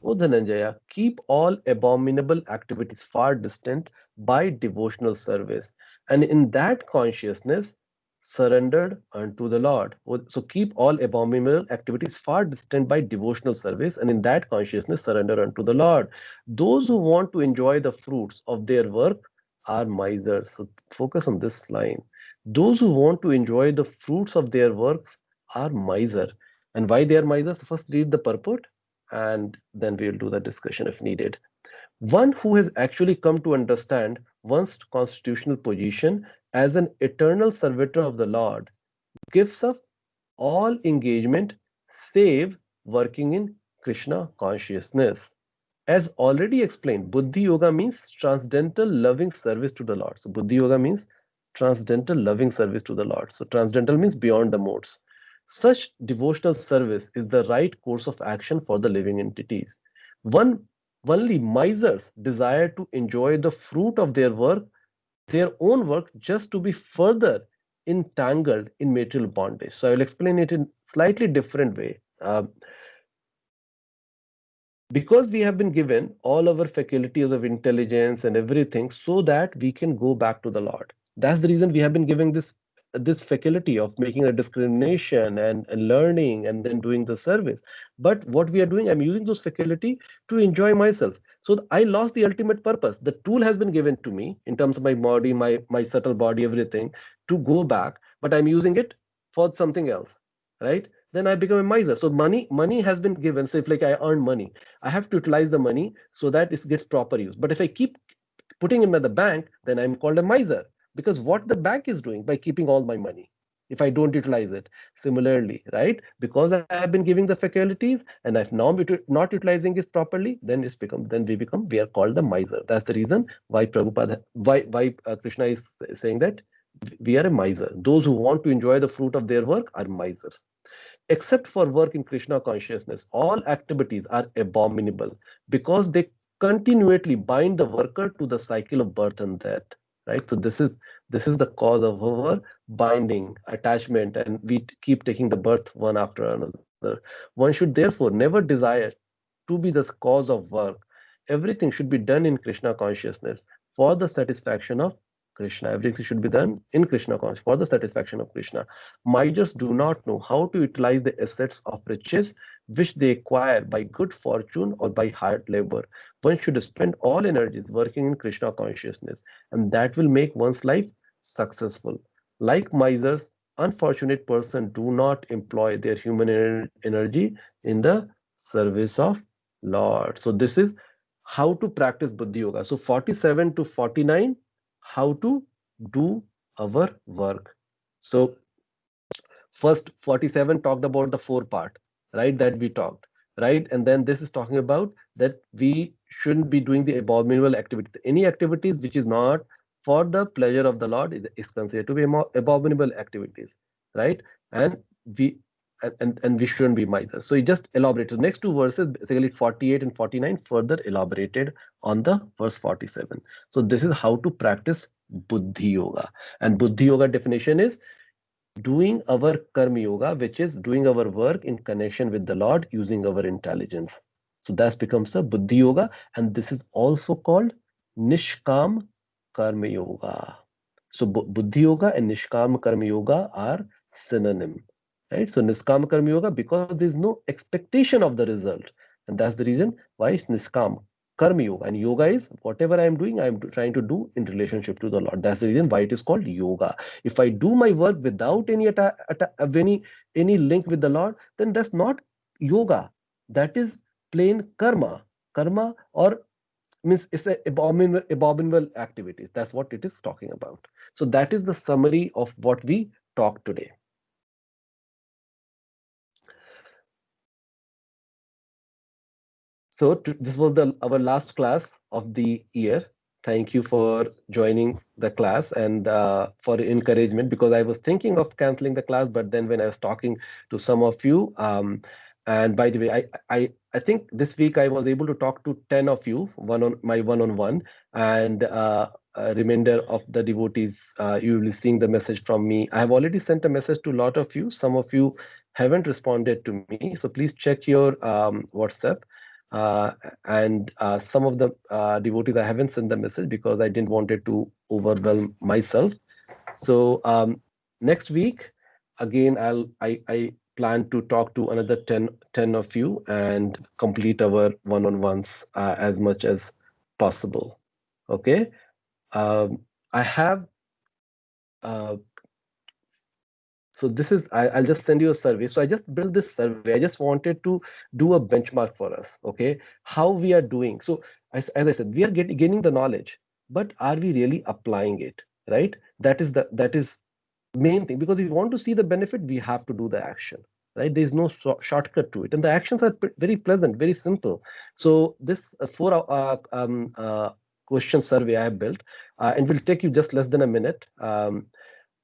O Dhananjaya, keep all abominable activities far distant by devotional service, and in that consciousness surrendered unto the Lord. So keep all abominable activities far distant by devotional service, and in that consciousness surrender unto the Lord. Those who want to enjoy the fruits of their work are misers. So focus on this line. Those who want to enjoy the fruits of their works are miser. And why they are misers? First read the purport and then we'll do the discussion if needed. One who has actually come to understand one's constitutional position as an eternal servitor of the Lord gives up all engagement save working in Krishna consciousness. As already explained, Buddhi Yoga means transcendental loving service to the Lord. So Buddhi Yoga means transcendental loving service to the Lord. So transcendental means beyond the modes. Such devotional service is the right course of action for the living entities. Only misers desire to enjoy the fruit of their own work, just to be further entangled in material bondage. So I will explain it in slightly different way. Because we have been given all our faculties of intelligence and everything so that we can go back to the Lord. That's the reason we have been given this faculty of making a discrimination and learning and then doing the service. But what we are doing, I'm using those faculty to enjoy myself. So I lost the ultimate purpose. The tool has been given to me in terms of my body, my subtle body, everything to go back, but I'm using it for something else, right? Then I become a miser. So money has been given. So if like I earn money, I have to utilize the money so that it gets proper use. But if I keep putting it in the bank, then I'm called a miser, because what the bank is doing by keeping all my money if I don't utilize it. Similarly, right? Because I have been giving the faculties and I've now not utilizing it properly, then we are called the miser. That's the reason why Krishna is saying that we are a miser. Those who want to enjoy the fruit of their work are misers. Except for work in Krishna consciousness, all activities are abominable because they continually bind the worker to the cycle of birth and death. right? So this is the cause of our binding, attachment, and we keep taking the birth one after another. One should therefore never desire to be the cause of work. Everything should be done in Krishna consciousness for the satisfaction of Krishna. Everything should be done in Krishna consciousness for the satisfaction of Krishna. Misers do not know how to utilize the assets of riches which they acquire by good fortune or by hard labor. One should spend all energies working in Krishna consciousness, and that will make one's life successful. Like misers, unfortunate person do not employ their human energy in the service of Lord. So this is how to practice Buddhi Yoga. So 47 to 49, how to do our work. So first 47 talked about the four part, right? That we talked, right? And then this is talking about that we shouldn't be doing the abominable activity. Any activities which is not for the pleasure of the Lord is considered to be abominable activities, right? And we and we shouldn't be miser. So he just elaborates. So next two verses, basically 48 and 49, further elaborated on the verse 47. So this is how to practice Buddhi Yoga. And Buddhi Yoga definition is doing our karma yoga, which is doing our work in connection with the Lord using our intelligence. So that becomes a Buddhi Yoga, and this is also called Nishkam Karma Yoga. So Buddhi Yoga and Nishkam Karma Yoga are synonym, right? So Niskam Karma Yoga, because there is no expectation of the result, and that's the reason why it's Niskam Karma Yoga. And yoga is whatever I am doing, I am trying to do in relationship to the Lord. That's the reason why it is called yoga. If I do my work without any link with the Lord, then that's not yoga. That is plain karma. Karma or means it's a abominable activities. That's what it is talking about. So that is the summary of what we talked today. So this was our last class of the year. Thank you for joining the class and for encouragement, because I was thinking of canceling the class, but then when I was talking to some of you, and by the way, I think this week I was able to talk to 10 of you, one-on-one, and a remainder of the devotees, you will be seeing the message from me. I have already sent a message to a lot of you. Some of you haven't responded to me, so please check your WhatsApp. And some of the devotees, I haven't sent the message because I didn't want it to overwhelm myself. So next week, again, I plan to talk to another 10 of you and complete our one-on-ones as much as possible. Okay. I have so this is, I'll just send you a survey. So I just built this survey. I just wanted to do a benchmark for us, okay? How we are doing. So as I said, we are gaining the knowledge, but are we really applying it, right? That is main thing, because if you want to see the benefit, we have to do the action, right? There's no shortcut to it. And the actions are very pleasant, very simple. So this question survey I have built, and will take you just less than a minute.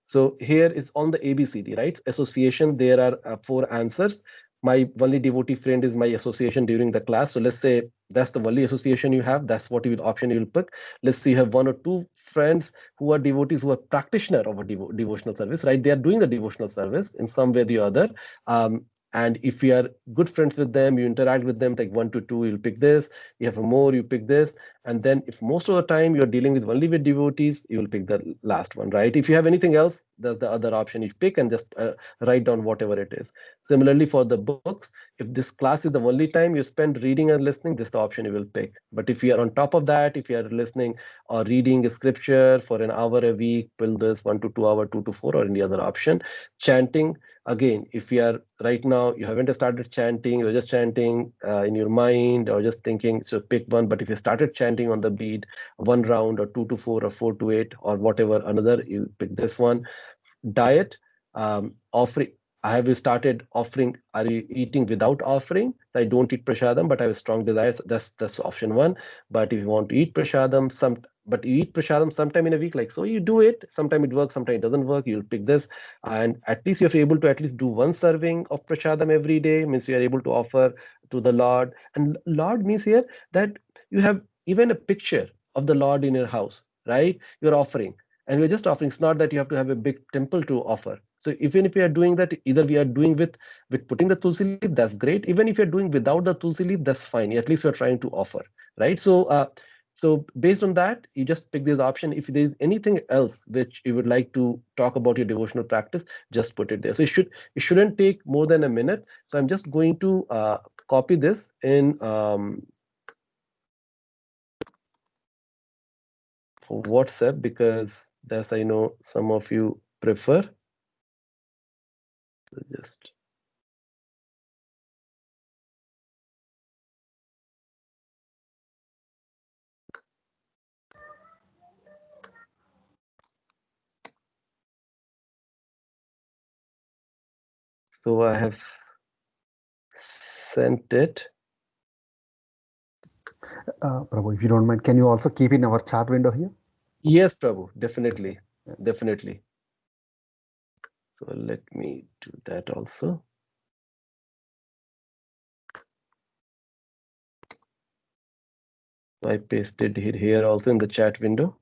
So here is on the ABCD, right? Association, there are 4 answers. My Valli devotee friend is my association during the class. So let's say that's the Valli association you have. That's what option you will pick. Let's say you have 1 or 2 friends who are devotees, who are practitioner of a devotional service, right? They are doing the devotional service in some way or the other. And if you are good friends with them, you interact with them, like 1 to 2, you'll pick this. You have more, you pick this. And then if most of the time you're dealing with only with devotees, you will pick the last one, right? If you have anything else, that's the other option you pick, and just write down whatever it is. Similarly, for the books, if this class is the only time you spend reading and listening, this is the option you will pick. But if you are on top of that, if you are listening or reading a scripture for an hour a week, pull this 1 to 2 hour, 2 to 4, or any other option. Chanting, again, if you are right now, you haven't started chanting, you're just chanting in your mind or just thinking, so pick one. But if you started chanting on the beat, 1 round or 2 to 4 or 4 to 8 or whatever another, you pick this one. Diet, offering. I have started offering. Are you eating without offering? I don't eat prasadam, but I have strong desires. That's option 1. But if you want to eat prasadam, but you eat prasadam sometime in a week, like so, you do it. Sometime it works, sometime it doesn't work. You'll pick this, and at least you're able to at least do 1 serving of prasadam every day. Means you are able to offer to the Lord. And Lord means here that you have even a picture of the Lord in your house, right? You're offering, and we're just offering. It's not that you have to have a big temple to offer. So even if we are doing that, either we are doing with putting the tulsi leaf, that's great. Even if you're doing without the tulsi leaf, that's fine. At least you're trying to offer, right? So based on that, you just pick this option. If there's anything else which you would like to talk about your devotional practice, just put it there. So it shouldn't take more than a minute. So I'm just going to copy this in for WhatsApp, because that's, I know some of you prefer. So just so I have sent it. Prabhu, if you don't mind, can you also keep in our chat window here? Yes, Prabhu, definitely, definitely. So let me do that also. I pasted it here also in the chat window.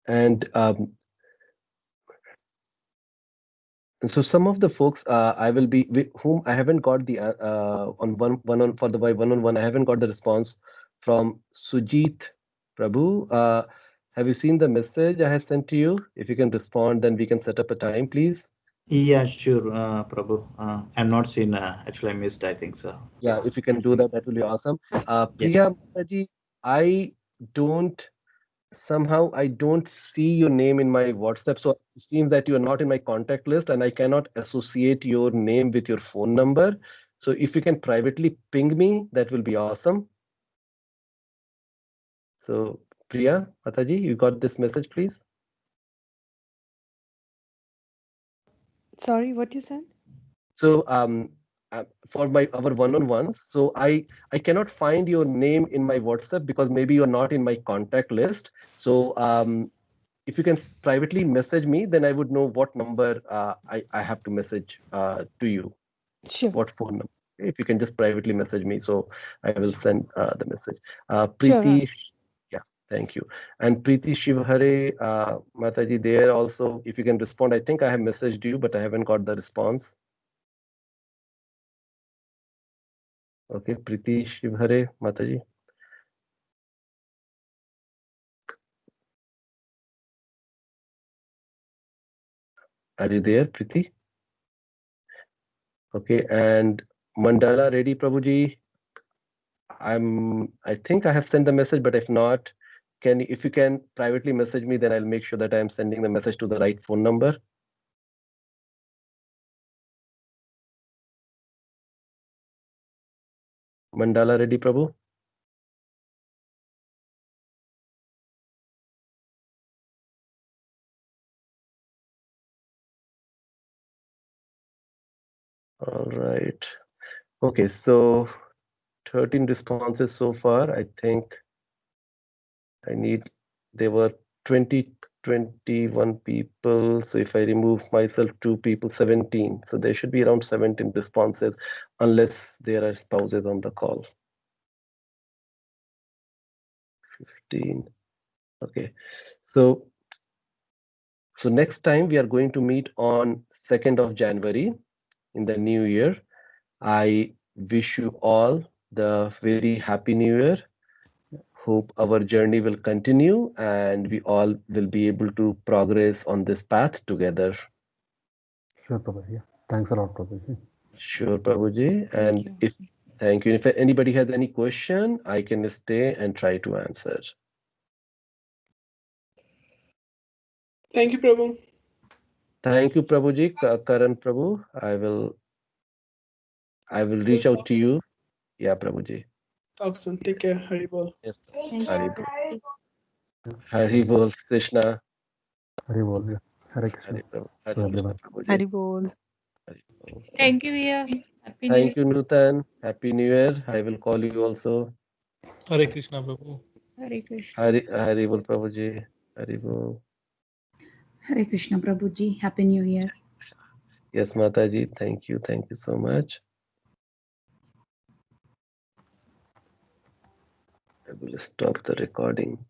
And so some of the folks I will be with whom I haven't got the on one on for the one-on-one, I haven't got the response from Sujit Prabhu. Have you seen the message I have sent to you? If you can respond, then we can set up a time, please. Yeah, sure, Prabhu. I'm not seen. Actually, I missed. I think so. Yeah, if you can do that, that will be awesome. Priya Mataji, I don't somehow I don't see your name in my WhatsApp. So it seems that you are not in my contact list, and I cannot associate your name with your phone number. So if you can privately ping me, that will be awesome. So Priya Mataji, you got this message, please? Sorry, what you said? So for our one-on-ones, so I cannot find your name in my WhatsApp because maybe you're not in my contact list. So if you can privately message me, then I would know what number I have to message to you. Sure. What phone number? If you can just privately message me, so I will send the message. Sure. Preeti, yeah, thank you. And Preeti Shivhare, Mataji, there also, if you can respond. I think I have messaged you, but I haven't got the response. Okay, Preeti Shivhare, Mataji. Are you there, Preeti? Okay, and Mandala ready, Prabhuji? I think I have sent the message, but if not, if you can privately message me, then I'll make sure that I'm sending the message to the right phone number. Mandala ready, Prabhu? All right. Okay, so 13 responses so far. I think there were 21 people. So if I remove myself, 2 people, 17. So there should be around 17 responses, unless there are spouses on the call. 15. Okay. So next time we are going to meet on 2nd of January in the new year. I wish you all the very happy new year. Hope our journey will continue and we all will be able to progress on this path together. Sure, Prabhu. Yeah. Thanks a lot, Prabhu. Sure, Prabhuji. And thank you. If anybody has any question, I can stay and try to answer. Thank you, Prabhu. Thank you, Prabhuji. Karan Prabhu, I will reach out to you. Yeah, Prabhuji. Talk soon. Take care. Haribol. Yes. Thank Haribol. you. Haribol, Krishna. Haribol. Yeah. Hare Krishna. Hare Prabhu. To Hare everyone. Krishna, Prabhuji. Haribol. Haribol. Thank you, Via. Happy New Thank you, Nutan. Happy New Year. I will call you also. Hare Krishna, Prabhu. Hare Krishna. Haribol, Prabhuji. Haribol. Hare Krishna, Prabhuji. Happy New Year. Yes, Mataji. Thank you. Thank you so much. I will stop the recording.